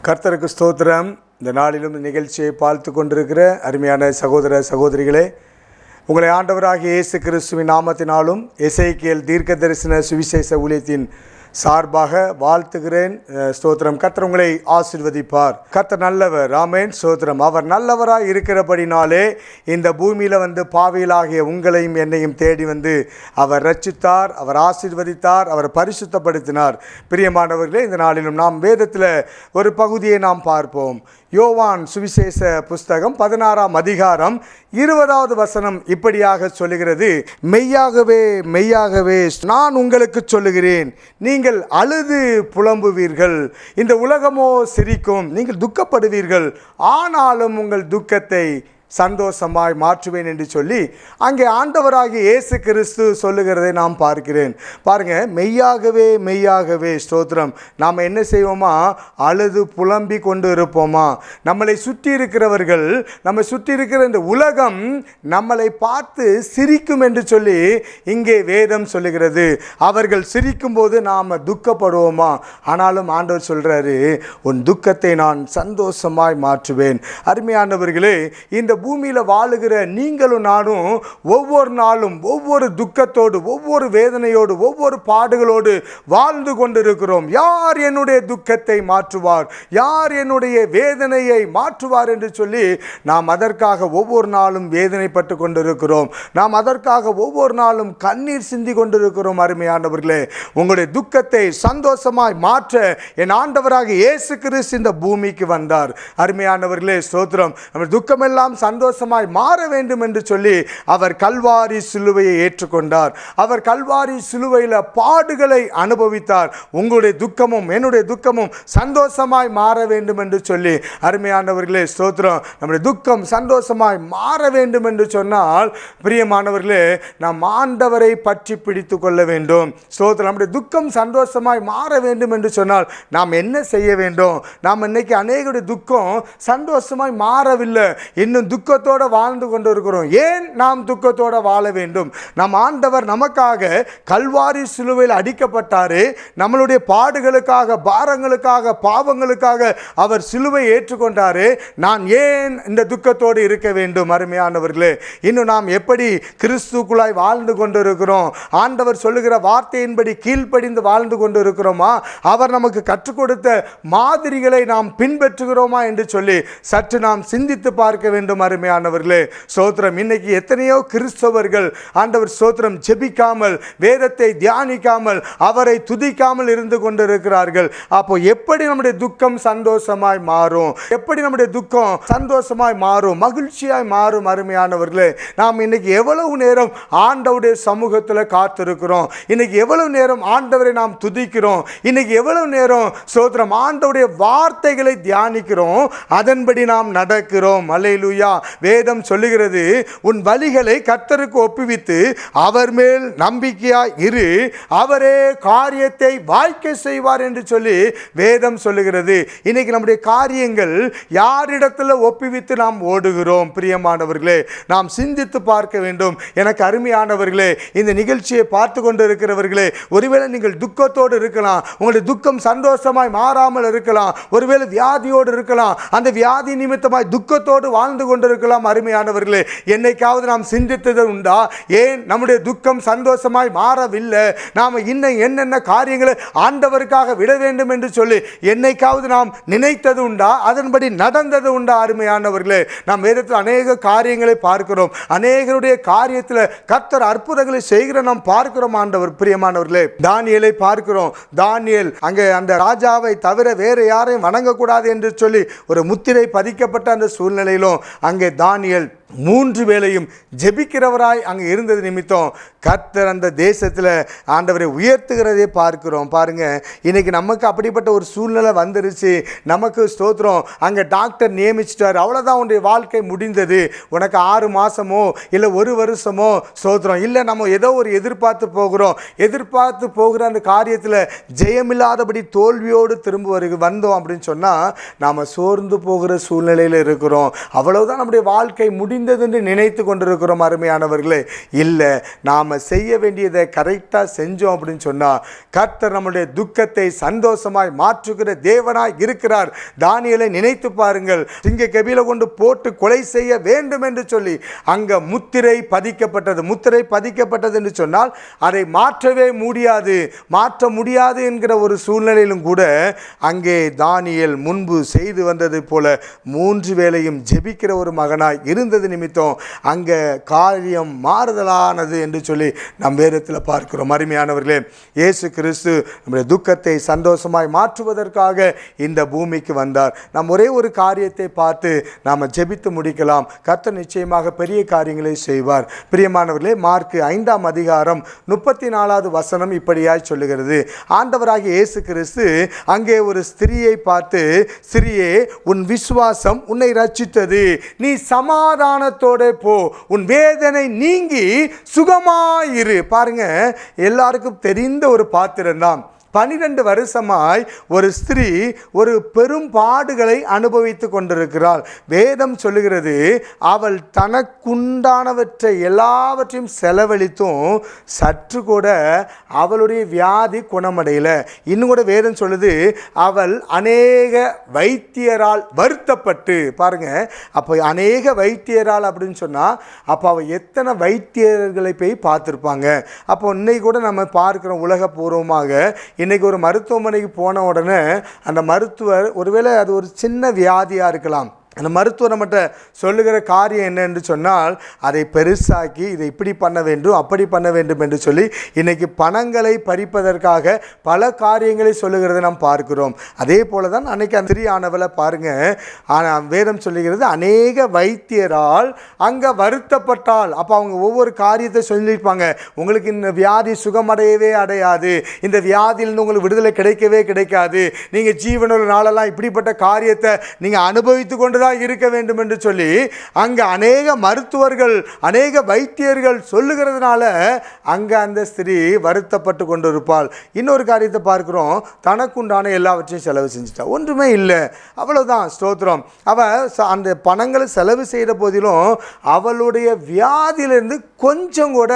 கர்த்தருக்கு ஸ்தோத்திரம். இந்த நாளிலும் நிகழ்ச்சியை பார்த்து கொண்டிருக்கிற அருமையான சகோதர சகோதரிகளே, உங்களை ஆண்டவராகிய இயேசு கிறிஸ்துவின் நாமத்தினாலும் எசேக்கியேல் தீர்க்க தரிசன சுவிசேஷ ஊழியத்தின் சார்பாக வாழ்த்துகிறேன். ஸ்தோத்திரம். கர்த்தர் உங்களை ஆசீர்வதிப்பார். கர்த்தர் நல்லவர். ஆமென். ஸ்தோத்திரம். அவர் நல்லவராய் இருக்கிறபடினாலே இந்த பூமியில் பாவிகளாகிய உங்களையும் என்னையும் தேடி அவர் ரட்சித்தார், அவர் ஆசீர்வதித்தார், அவர் பரிசுத்தப்படுத்தினார். பிரியமானவர்களே, இந்த நாளிலும் நாம் வேதத்தில் ஒரு பகுதியை நாம் பார்ப்போம். யோவான் சுவிசேஷ புஸ்தகம் 16ஆம் அதிகாரம் 20வது வசனம் இப்படியாக சொல்லுகிறது: மெய்யாகவே மெய்யாகவே நான் உங்களுக்கு சொல்லுகிறேன், நீங்கள் அழுது புலம்புவீர்கள், இந்த உலகமோ சிரிக்கும், நீங்கள் துக்கப்படுவீர்கள், ஆனாலும் உங்கள் துக்கத்தை சந்தோஷமாய் மாற்றுவேன் என்று சொல்லி அங்கே ஆண்டவராகிய இயேசு கிறிஸ்து சொல்லுகிறதை நாம் பார்க்கிறேன். பாருங்க, மெய்யாகவே மெய்யாகவே ஸ்தோத்திரம். நாம் என்ன செய்வோமா? அழுது புலம்பி கொண்டு இருப்போமா? நம்மளை சுற்றி இருக்கிறவர்கள், நம்ம சுற்றி இருக்கிற இந்த உலகம் நம்மளை பார்த்து சிரிக்கும் என்று சொல்லி இங்கே வேதம் சொல்லுகிறது. அவர்கள் சிரிக்கும் போது நாம் துக்கப்படுவோமா? ஆனாலும் ஆண்டவர் சொல்றாரு, உன் துக்கத்தை நான் சந்தோஷமாய் மாற்றுவேன். அருமையானவர்களே, இந்த பூமியில் வாழுகிற நீங்களும் நானும் ஒவ்வொரு நாளும் ஒவ்வொரு துக்கத்தோடு, ஒவ்வொரு வேதனையோடு, ஒவ்வொரு பாடுகளோடு வாழ்ந்து கொண்டிருக்கிறோம். யார் என்னுடைய துக்கத்தை மாற்றுவார், யார் என்னுடைய வேதனையை மாற்றுவார் என்று சொல்லி நாம் அதற்காக ஒவ்வொரு நாளும் வேதனைப்பட்டு கொண்டிருக்கிறோம். நாம் அதற்காக ஒவ்வொரு நாளும் கண்ணீர் சிந்தி கொண்டிருக்கிறோம். அருமையானவர்களே, உங்களுடைய துக்கத்தை சந்தோஷமாய் மாற்ற என் ஆண்டவராக இயேசு கிறிஸ்து இந்த பூமிக்கு வந்தார். அருமையானவர்களே, ஸ்தோத்திரம். நம்ம துக்கமெல்லாம் சந்தோஷமாய் மாற வேண்டும் என்று சொல்லி அவர் கல்வாரி சிலுவையை ஏற்றுக்கொண்டார். அவர் கல்வாரி சிலுவையில் பாடுகளை அனுபவித்தார். உங்களுடைய துக்கமும் என்னுடைய துக்கமும் சந்தோஷமாய் மாற வேண்டும் என்று சொல்லி, அருமையானவர்களே ஸ்தோத்திரம், நம்முடைய துக்கம் சந்தோஷமாய் மாற வேண்டும் என்று சொன்னால், பிரியமானவர்களே, நாம் ஆண்டவரை பற்றி பிடித்து கொள்ள வேண்டும். ஸ்தோத்திரம். நம்முடைய துக்கம் சந்தோஷமாய் மாற வேண்டும் என்று சொன்னால் நாம் என்ன செய்ய வேண்டும்? நாம் இன்னைக்கு அநேகருடைய துக்கம் சந்தோஷமாய் மாறவில்லை, இன்னும் துக்கத்தோடு வாழ்ந்து கொண்டு இருக்கிறோம். ஏன் நாம் துக்கத்தோடு வாழ வேண்டும்? நம் ஆண்டவர் நமக்காக கல்வாரி சிலுவையில் அடிக்கப்பட்டாரு. நம்மளுடைய பாடுகளுக்காக, பாரங்களுக்காக, பாவங்களுக்காக அவர் சிலுவை ஏற்றுக்கொண்டாரு. நான் ஏன் இந்த துக்கத்தோடு இருக்க வேண்டும்? அருமையானவர்களே, இன்னும் நாம் எப்படி கிறிஸ்துக்குள்ளாய் வாழ்ந்து கொண்டு இருக்கிறோம்? ஆண்டவர் சொல்லுகிற வார்த்தையின்படி கீழ்ப்படிந்து வாழ்ந்து கொண்டு இருக்கிறோமா? அவர் நமக்கு கற்றுக் கொடுத்த மாதிரிகளை நாம் பின்பற்றுகிறோமா என்று சொல்லி சற்று நாம் சிந்தித்து பார்க்க வேண்டும். அருமையானவர்களே, ஸ்தோத்திரம். இன்னைக்கு எத்தனையோ கிறிஸ்தவர்கள் ஆண்டவர் ஸ்தோத்திரம் ஜெபிக்காமல், வேதத்தை தியானிக்காமல், அவரை துதிக்காமல் இருந்து கொண்டிருக்கிறார்கள். அப்போ எப்படி நம்முடைய துக்கம் சந்தோஷமாய் மாறும்? எப்படி நம்முடைய துக்கம் சந்தோஷமாய் மாறும், மகிழ்ச்சியாய் மாறும்? அருமையானவர்களே, நாம் இன்னைக்கு எவ்வளவு நேரம் ஆண்டவருடைய சமூகத்தில் காத்திருக்கிறோம்? இன்னைக்கு எவ்வளவு நேரம் ஆண்டவரை நாம் துதிக்கிறோம்? இன்னைக்கு எவ்வளவு நேரம் ஸ்தோத்திரம் ஆண்டவருடைய வார்த்தைகளை தியானிக்கிறோம்? அதன்படி நாம் நடக்கிறோம். அல்லேலூயா. வேதம் சொல்லுகிறது, உன் வழிகளை கர்த்தருக்கு ஒப்புவித்து அவர் மேல் நம்பிக்கையாய் இரு, அவரே காரியத்தை வாய்க்க செய்வார் என்று சொல்லி வேதம் சொல்லுகிறது. இன்னைக்கு நம்முடைய காரியங்கள் யாரிடத்தில் ஒப்புவித்து நாம் ஓடுகிறோம்? பிரியமானவர்களே, நாம் சிந்தித்து பார்க்க வேண்டும். எனக்கு அருமையானவர்களே, இந்த நிகழ்ச்சியை பார்த்து கொண்டு இருக்கிறவர்களே, ஒருவேளை நீங்கள் துக்கத்தோடு இருக்கலாம், உங்களுடைய துக்கம் சந்தோஷமாய் மாறாமல் இருக்கலாம். ஒருவேளை வியாதியோடு இருக்கலாம், அந்த வியாதி நிமித்தமாய் துக்கத்தோடு வாழ்ந்து கொண்டிருக்கலாம். அருமையானவர்களே, என்னைக்காவது நாம் சிந்தித்தது உண்டா? ஏன் நம்முடைய துக்கம் சந்தோஷமாய் மாறவில்லை? நாம் இன்னும் என்னென்ன காரியங்களை ஆண்டவருக்காக விட வேண்டும் என்று சொல்லி என்னைக்காவது நாம் நினைத்தது உண்டா? அதன்படி நடந்தது உண்டா? அருமையானவர்களே, நாம் வேதத்தில் அநேக காரியங்களை பார்க்கிறோம். அநேகருடைய காரியத்தில் கர்த்தர் அற்புதங்களை செய்கிற நாம் பார்க்கிறோம். ஆண்டவர் பிரியமானவர்களே, தானியேலை பார்க்கிறோம். தானியேல் அங்கே அந்த ராஜாவை தவிர வேறு யாரையும் வணங்கக்கூடாது என்று சொல்லி ஒரு முத்திரை பதிக்கப்பட்ட அந்த சூழ்நிலையிலும் அங்கே தானியேல் 3 வேளையும் ஜெபிக்கிறவராய் அங்கே இருந்தது நிமித்தம் கர்த்தர் அந்த தேசத்தில் ஆண்டவரை உயர்த்துகிறதே பார்க்கிறோம். பாருங்க, இன்னைக்கு நமக்கு அப்படிப்பட்ட ஒரு சூழ்நிலை வந்துருச்சு. நமக்கு ஸ்தோத்திரம், அங்கே டாக்டர் நியமிச்சிட்டார், அவ்வளோதான், உன்னுடைய வாழ்க்கை முடிந்தது. உனக்கு 6 மாதமோ இல்லை 1 வருஷமோ ஸ்தோத்திரம் இல்லை, நம்ம ஏதோ ஒரு எதிர்பார்த்து போகிற அந்த காரியத்தில் ஜெயமில்லாதபடி தோல்வியோடு திரும்ப வந்தோம் அப்படின்னு சொன்னால் நாம் சோர்ந்து போகிற சூழ்நிலையில் இருக்கிறோம். அவ்வளவுதான், நம்முடைய வாழ்க்கை முடிந்து முடிந்தது என்று நினைத்து கொண்டிருக்கிறோம் அருமையானவர்களே. இல்லை, நாம் செய்ய வேண்டியதை கரெக்டாக செஞ்சோம் அப்படின்னு சொன்னால் கர்த்தர் நம்முடைய துக்கத்தை சந்தோஷமாய் மாற்றுகிற தேவனாய் இருக்கிறார். தானியேலை நினைத்து பாருங்கள். சிங்க கெபில கொண்டு போட்டு கொலை செய்ய வேண்டும் என்று சொல்லி அங்கே முத்திரை பதிக்கப்பட்டது என்று சொன்னால் அதை மாற்றவே முடியாது என்கிற ஒரு சூழ்நிலையிலும் கூட அங்கே தானியேல் முன்பு செய்து வந்தது போல 3 வேளையும் ஜெபிக்கிற ஒரு மகனாய் இருந்தது நிமித்தம் அங்கே காரியம் மாறுதலானது என்று சொல்லி நம் வேதத்தில் பார்க்கிறோம். அருமையானவர்களே, இயேசு கிறிஸ்து நம்முடைய துக்கத்தை சந்தோஷமாய் மாற்றுவதற்காக இந்த பூமிக்கு வந்தார். நாம் ஒரே ஒரு காரியத்தை பார்த்து நாம் ஜெபித்து முடிக்கலாம். கர்த்தர் நிச்சயமாக பெரிய காரியங்களை செய்வார். பிரியமானவர்களே, மார்க் 5ஆம் அதிகாரம் 34வது வசனம் இப்படியாய் சொல்லுகிறது. ஆண்டவராகிய இயேசு கிறிஸ்து அங்கே ஒரு ஸ்திரியை பார்த்து, ஸ்திரியே, உன் விசுவாசம் உன்னை ரட்சித்தது, நீ சமாதானத்தோட போ, உன் வேதனை நீங்கி சுகமாயிரு. பாருங்க, எல்லாருக்கும் தெரிந்த ஒரு பாத்திரம் தான். 12 வருஷமாய் ஒரு ஸ்திரீ ஒரு பெரும் பாடுகளை அனுபவித்து கொண்டிருக்கிறாள். வேதம் சொல்லுகிறது, அவள் தனக்குண்டானவற்றை எல்லாவற்றையும் செலவழித்தும் சற்று கூட அவளுடைய வியாதி குணமடையலை. இன்னும் கூட வேதம் சொல்லுது, அவள் அநேக வைத்தியரால் வருத்தப்பட்டு. பாருங்க, அப்போ அநேக வைத்தியரால் அப்படின்னு சொன்னால் அப்போ அவள் எத்தனை வைத்தியர்களை போய் பார்த்துருப்பாங்க. அப்போ இன்னைக்கு கூட நம்ம பார்க்குறோம், உலகப்பூர்வமாக இன்றைக்கி ஒரு மருத்துவமனைக்கு போன உடனே அந்த மருத்துவர், ஒருவேளை அது ஒரு சின்ன வியாதியாக இருக்கலாம், அந்த மருத்துவர் நம்மகிட்ட சொல்லுகிற காரியம் என்ன என்று சொன்னால் அதை பெருசாக்கி இதை இப்படி பண்ண வேண்டும் அப்படி பண்ண வேண்டும் என்று சொல்லி இன்றைக்கி பணங்களை பறிப்பதற்காக பல காரியங்களை சொல்லுகிறதை நாம் பார்க்கிறோம். அதே போல தான் அன்றைக்கி அந்த ஸ்திரீயானவளை பாருங்கள், ஆனால் வேதம் சொல்லுகிறது அநேக வைத்தியரால் அங்கே வருத்தப்பட்டால். அப்போ அவங்க ஒவ்வொரு காரியத்தை சொல்லியிருப்பாங்க, உங்களுக்கு இந்த வியாதி சுகமடையவே அடையாது, இந்த வியாதியிலிருந்து உங்களுக்கு விடுதலை கிடைக்கவே கிடைக்காது, நீங்கள் ஜீவனுள்ள நாளெல்லாம் இப்படிப்பட்ட காரியத்தை நீங்கள் அனுபவித்து கொண்டு தான் இருக்க வேண்டும் என்று சொல்லி அங்கே அநேக மருத்துவர்கள் அநேக வைத்தியர்கள் சொல்லுகிறதுனால அங்கே அந்த ஸ்திரீ வருத்தப்பட்டு கொண்டு இருப்பாள். இன்னொரு காரியத்தை பார்க்கிறோம், தனக்குண்டான எல்லாவற்றையும் செலவு செஞ்சுட்டா, ஒன்றுமே இல்லை, அவ்வளோதான், ஸ்தோத்திரம். அவள் அந்த பணங்களை செலவு செய்த போதிலும் அவளுடைய வியாதியிலிருந்து கொஞ்சம் கூட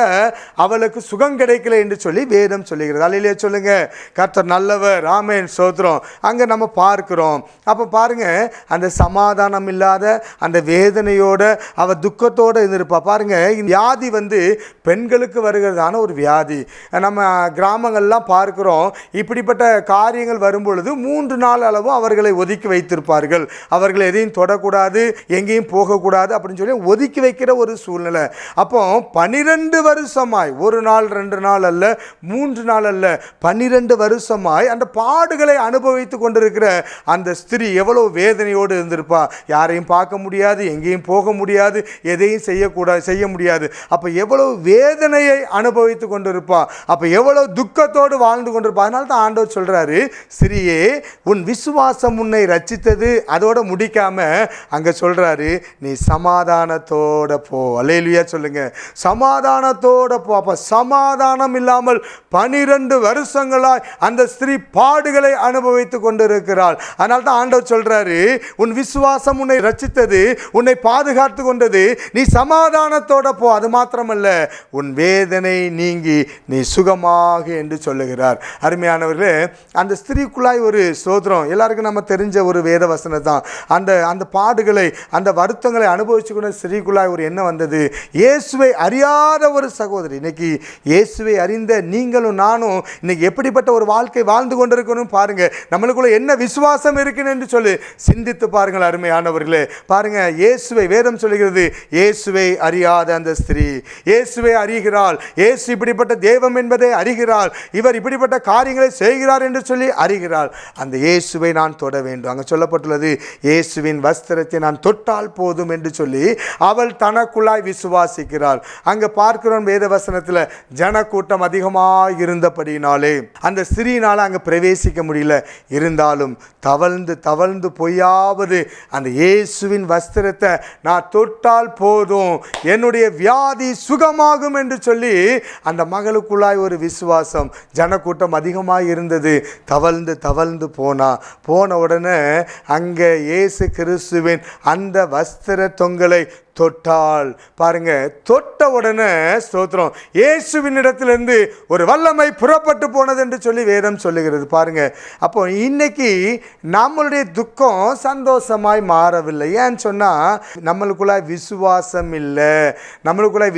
அவளுக்கு சுகம் கிடைக்கல என்று சொல்லி வேதம் சொல்லுகிறது. அல்லேலூயா சொல்லுங்க. கர்த்தர் நல்லவர், ஆமென், ஸ்தோத்திரம். அங்கே நம்ம பார்க்கிறோம். அப்போ பாருங்க, அந்த சமாதானம் இல்லாத அந்த வேதனையோட அவ துக்கத்தோடு இருந்திருப்பா. பாருங்க, இந்த வியாதி பெண்களுக்கு வருகிறதான ஒரு வியாதி. நம்ம கிராமங்கள்லாம் பார்க்கிறோம், இப்படிப்பட்ட காரியங்கள் வரும்பொழுது 3 நாள் அளவு அவர்களை ஒதுக்கி வைத்திருப்பார்கள். அவர்கள் எதையும் தொடக்கூடாது, எங்கேயும் போகக்கூடாது அப்படின்னு சொல்லி ஒதுக்கி வைக்கிற ஒரு சூழ்நிலை. அப்போ 12 வருஷமாய், 1 நாள் 2 நாள் அல்ல, 3 நாள் அல்ல, 12 வருஷமாய் அந்த பாடுகளை அனுபவித்து கொண்டிருக்கிற அந்த ஸ்திரீ எவ்வளவு வேதனையோடு இருந்திருப்பா. யாரையும் பார்க்க முடியாது, எங்கேயும் போக முடியாது, எதையும் செய்ய முடியாது. அப்போ எவ்வளவு வேதனையை அனுபவித்து கொண்டிருப்பா, அப்போ எவ்வளவு துக்கத்தோடு வாழ்ந்து கொண்டிருப்பா. அதனால தான் ஆண்டவர் சொல்றாரு, ஸ்திரியே, உன் விசுவாசம் உன்னை ரட்சித்தது. அதோட முடிக்காம அங்க சொல்றாரு, நீ சமாதானத்தோட போ. அல்லேலூயா சொல்லுங்க. சமாதானத்தோட போ. அப்ப சமாதானம் இல்லாமல் 12 வருஷங்களாய் அந்த ஸ்திரீ பாடுகளை அனுபவித்து கொண்டிருக்கிறாள். அதனால தான் ஆண்டவர் சொல்றாரு, உன் விசுவாசம் உன்னை ரட்சித்தது, உன்னை பாதுகாத்து கொண்டது, நீ சமாதானத்தோட போ. அது மாத்திரமல்ல, உன் வேதனை நீங்கி நீ சுகமாக என்று சொல்லுகிறார். அருமையானவர்களே, அந்த ஸ்திரீக்குள்ளாய் ஒரு ஸ்தோத்திரம், எல்லாருக்கும் நம்ம தெரிஞ்ச ஒரு வேத வசனம் தான். அந்த பாடுகளை அந்த வருத்தங்களை அனுபவிச்சு கொண்ட ஸ்திரீக்குள்ளாய் ஒரு என்ன வந்தது, இயேசுவை அறியாத ஒரு சகோதரி. இன்னைக்கு இயேசுவை அறிந்த நீங்களும் நானும் இன்னைக்கு எப்படிப்பட்ட ஒரு வாழ்க்கை வாழ்ந்து கொண்டிருக்கணும் பாருங்க. நம்மளுக்குள்ள என்ன விசுவாசம் இருக்குன்னு என்று சொல்லி சிந்தித்து பாருங்கள் அருமையானவர்களே. பாருங்க, இயேசுவை வேதம் சொல்லுகிறது, இயேசுவை அறியாத அந்த ஸ்திரீ இயேசுவை அறிகிறாள். இயேசு இப்படிப்பட்ட தெய்வம் என்பதை அறிகிறாள். இவர் இப்படிப்பட்ட காரியங்களை செய்கிறார் என்று சொல்லி அறிகிறாள். அந்த இயேசுவை நான் தொட வேண்டும். அங்கே சொல்லப்பட்டுள்ளது, இயேசுவின் வஸ்திரத்தை நான் தொட்டால் போதும் என்று சொல்லி அவள் தனக்குள்ளாய் விசுவாசிக்கிறாள். அங்கே பார்க்கிறோம் வேத வசனத்தில், ஜனக்கூட்டம் அதிகமாக இருந்தபடினாலே அந்த ஸ்திரீனால் அங்கே பிரவேசிக்க முடியல. இருந்தாலும் தவழ்ந்து பொய்யாவது அந்த இயேசுவின் வஸ்திரத்தை நான் தொட்டால் போதும், என்னுடைய வியாதி சுகமாகும் என்று சொல்லி அந்த மகளுக்குள்ளாய் ஒரு விசுவாசம். ஜனக்கூட்டம் அதிகமாக இருந்தது. தவழ்ந்து போன உடனே அங்கே இயேசு கிறிஸ்துவின் அந்த வஸ்திர தொங்கலை தொட்டால். பாருங்க, தொட்ட உடனே ஸ்தோத்திரம் இயேசுவின் இடத்திலிருந்து ஒரு வல்லமை புறப்பட்டு போனது என்று சொல்லி வேதம் சொல்லுகிறது. பாருங்க, அப்போ இன்னைக்கு நம்மளுடைய துக்கம் சந்தோஷமாய் மாறவில்லை. ஏன்னு சொன்னால் நம்மளுக்குள்ளாய் விசுவாசம் இல்லை,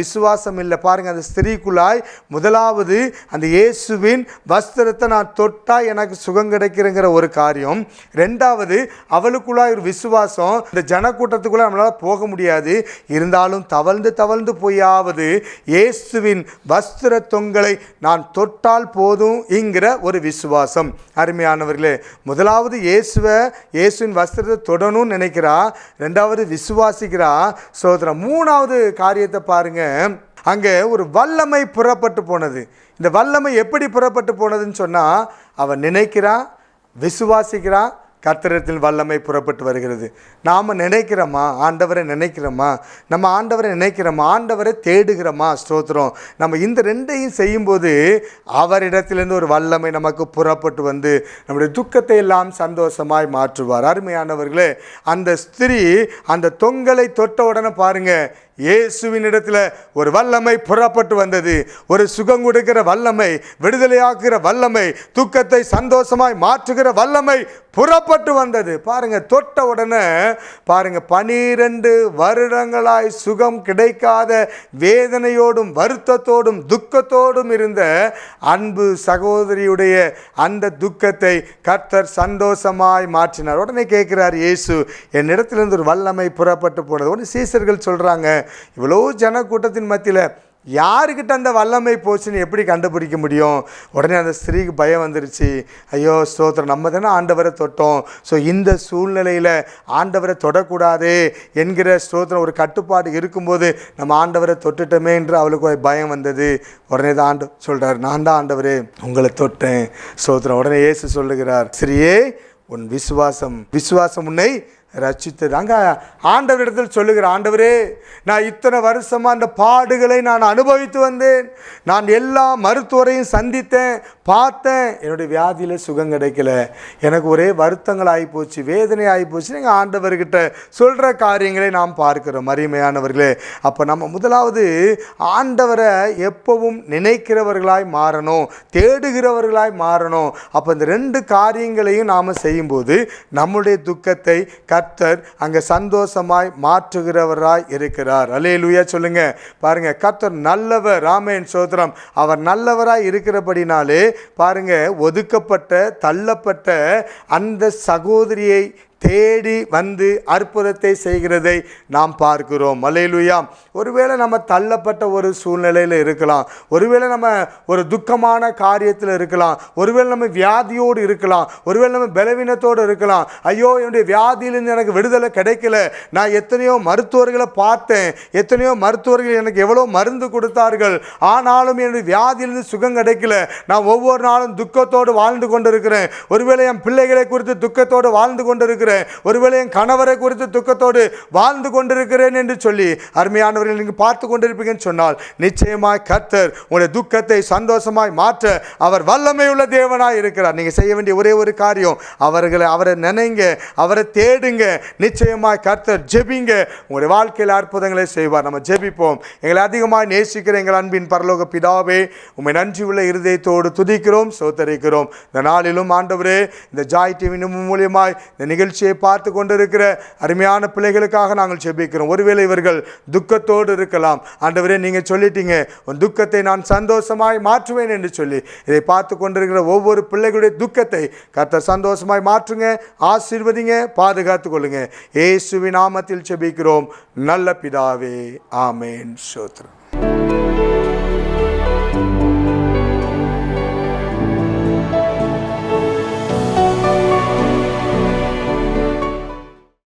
விசுவாசம் இல்லை. பாருங்க, அந்த ஸ்திரீக்குள்ளாய் முதலாவது அந்த இயேசுவின் வஸ்திரத்தை நான் தொட்டா எனக்கு சுகம் கிடைக்கிறங்கிற ஒரு காரியம். ரெண்டாவது, அவளுக்குள்ளாய் ஒரு விசுவாசம். இந்த ஜனக்கூட்டத்துக்குள்ள நம்மளால் போக முடியாது, இருந்தாலும் தவழ்ந்து போயாவது இயேசுவின் வஸ்திர தொங்கலை நான் தொட்டால் போதும் என்கிற ஒரு விசுவாசம். அருமையானவர்களே, முதலாவது இயேசுவின் வஸ்திரத்தை தொடணும்னு நினைக்கிறா, ரெண்டாவது விசுவாசிக்கிறா. சோதரம் மூணாவது காரியத்தை பாருங்க, அங்கே ஒரு வல்லமை புறப்பட்டு போனது. இந்த வல்லமை எப்படி புறப்பட்டு போனதுன்னு சொன்னால், அவன் நினைக்கிறா, விசுவாசிக்கிறா, கர்த்தரிடத்தில் வல்லமை புறப்பட்டு வருகிறது. நாம் நினைக்கிறோமா? ஆண்டவரை நினைக்கிறோமா? நம்ம ஆண்டவரை நினைக்கிறோமா? ஆண்டவரை தேடுகிறோமா? ஸ்தோத்திரம். நம்ம இந்த ரெண்டையும் செய்யும்போது அவரிடத்திலிருந்து ஒரு வல்லமை நமக்கு புறப்பட்டு வந்து நம்முடைய துக்கத்தை எல்லாம் சந்தோஷமாய் மாற்றுவார். அருமையானவர்களே, அந்த ஸ்திரீ அந்த தொங்கலை தொட்ட உடனே பாருங்க, இயேசுவின் இடத்துல ஒரு வல்லமை புறப்பட்டு வந்தது. ஒரு சுகம் கொடுக்கிற வல்லமை, விடுதலையாக்குகிற வல்லமை, துக்கத்தை சந்தோஷமாய் மாற்றுகிற வல்லமை புறப்பட்டு வந்தது. பாருங்க, தொட்ட உடனே பாருங்க, 12 வருடங்களாய் சுகம் கிடைக்காத வேதனையோடும் வருத்தத்தோடும் துக்கத்தோடும் இருந்த அன்பு சகோதரியுடைய அந்த துக்கத்தை கர்த்தர் சந்தோஷமாய் மாற்றினார். உடனே கேட்கிறார் இயேசு, என்னிடத்திலிருந்து ஒரு வல்லமை புறப்பட்டு போனது. உடனே சீசர்கள் சொல்றாங்க, இவ்வளோ ஜனக்கூட்டத்தின் மத்தியில் யாருக்கிட்ட அந்த வல்லமை போச்சுன்னு எப்படி கண்டுபிடிக்க முடியும்? உடனே அந்த ஸ்திரீக்கு பயம் வந்துருச்சு. ஐயோ ஸ்தோத்திரம், நம்ம தானே ஆண்டவரை தொட்டோம், ஸோ இந்த சூழ்நிலையில் ஆண்டவரை தொடக்கூடாது என்கிற ஸ்தோத்திரம் ஒரு கட்டுப்பாடு இருக்கும்போது நம்ம ஆண்டவரை தொட்டுட்டோமே என்று அவளுக்கு ஒரு பயம் வந்தது. உடனே தான் ஆண்டு சொல்கிறார், நான் தான் ஆண்டவரே உங்களை தொட்டேன். ஸ்தோத்திரம். உடனே இயேசு சொல்லுகிறார், ஸ்திரீயே, உன் விசுவாசம் உன்னை ரட்சித்தது. அங்கே ஆண்டவரிடத்தில் சொல்லுகிற, ஆண்டவரே, நான் இத்தனை வருஷமாக அந்த பாடுகளை நான் அனுபவித்து வந்தேன், நான் எல்லா மருத்துவரையும் சந்தித்தேன், பார்த்தேன், என்னுடைய வியாதியில் சுகம் கிடைக்கல, எனக்கு ஒரே வருத்தங்கள் ஆகிப்போச்சு, வேதனை ஆகிப்போச்சு. நீங்கள் ஆண்டவர்கிட்ட சொல்கிற காரியங்களை நாம் பார்க்கிறோம். அருமையானவர்களே, அப்போ நம்ம முதலாவது ஆண்டவரை எப்பவும் நினைக்கிறவர்களாய் மாறணும், தேடுகிறவர்களாய் மாறணும். அப்போ இந்த 2 காரியங்களையும் நாம் செய்யும்போது நம்முடைய துக்கத்தை கர்த்தர் அங்கே சந்தோஷமாய் மாற்றுகிறவராய் இருக்கிறார். அல்லேலூயா சொல்லுங்க. பாருங்க, கர்த்தர் நல்லவர். ராமேன் சோத்திரம். அவர் நல்லவராய் இருக்கிறபடினாலே பாருங்க, ஒதுக்கப்பட்ட தள்ளப்பட்ட அந்த சகோதரியை தேடி வந்து அற்புதத்தை செய்கிறதை நாம் பார்க்கிறோம். அல்லேலூயா. ஒருவேளை நம்ம தள்ளப்பட்ட ஒரு சூழ்நிலையில் இருக்கலாம், ஒருவேளை நம்ம ஒரு துக்கமான காரியத்தில் இருக்கலாம், ஒருவேளை நம்ம வியாதியோடு இருக்கலாம், ஒருவேளை நம்ம பலவீனத்தோடு இருக்கலாம். ஐயோ, என்னுடைய வியாதியிலிருந்து எனக்கு விடுதலை கிடைக்கல, நான் எத்தனையோ மருத்துவர்களை பார்த்தேன், எத்தனையோ மருத்துவர்கள் எனக்கு எவ்வளோ மருந்து கொடுத்தார்கள், ஆனாலும் என்னுடைய வியாதியிலிருந்து சுகம் கிடைக்கல, நான் ஒவ்வொரு நாளும் துக்கத்தோடு வாழ்ந்து கொண்டிருக்கிறேன். ஒருவேளை என் பிள்ளைகளை குறித்து துக்கத்தோடு வாழ்ந்து கொண்டிருக்கிறேன், ஒருவேளை என் கணவரை குறித்து துக்கத்தோடு வாழ்ந்து கொண்டிருக்கிறேன் என்று சொல்லி அருமையானவர்கள் நீங்கள் பார்த்து கொண்டிருப்பீங்கன்னு சொன்னால், நிச்சயமாய் கர்த்தர் உங்களுடைய துக்கத்தை சந்தோஷமாய் மாற்ற அவர் வல்லமை உள்ள தேவனாய் இருக்கிறார். நீங்கள் செய்ய வேண்டிய ஒரே ஒரு காரியம், அவரை நினைங்க, அவரை தேடுங்க. நிச்சயமாய் கர்த்தர் ஜெபிங்க, உங்களுடைய வாழ்க்கையில் அற்புதங்களை செய்வார். நம்ம ஜெபிப்போம். எங்களை அதிகமாக நேசிக்கிற எங்கள் அன்பின் பரலோக பிதாவே, உம்மை நன்றி உள்ள இருதயத்தோடு துதிக்கிறோம், சோத்தரிக்கிறோம். இந்த நாளிலும் ஆண்டவரே, இந்த ஜாய் டிவி மூலியமாய் இந்த நிகழ்ச்சியை பார்த்து கொண்டிருக்கிற அருமையான பிள்ளைகளுக்காக நாங்கள் ஜெபிக்கிறோம். ஒருவேளை இவர்கள் துக்கத்தோடு இருக்கலாம். ஆண்டவரே, நீங்கள் சொல்லிட்டீங்க, உன் துக்கத்தை நான் சந்தோஷமாய் மாற்றுவேன் என்று சொல்லி, இதை பார்த்து கொண்டிருக்கிற ஒவ்வொரு பிள்ளைகளுடைய துக்கத்தை கர்த்தர் சந்தோஷமாய் மாற்றுங்க, ஆசீர்வதிங்க, பாதுகாத்து கொள்ளுங்க. இயேசுவின் நாமத்தில் ஜெபிக்கிறோம் நல்ல பிதாவே, ஆமென். ஸ்தோத்திரம்.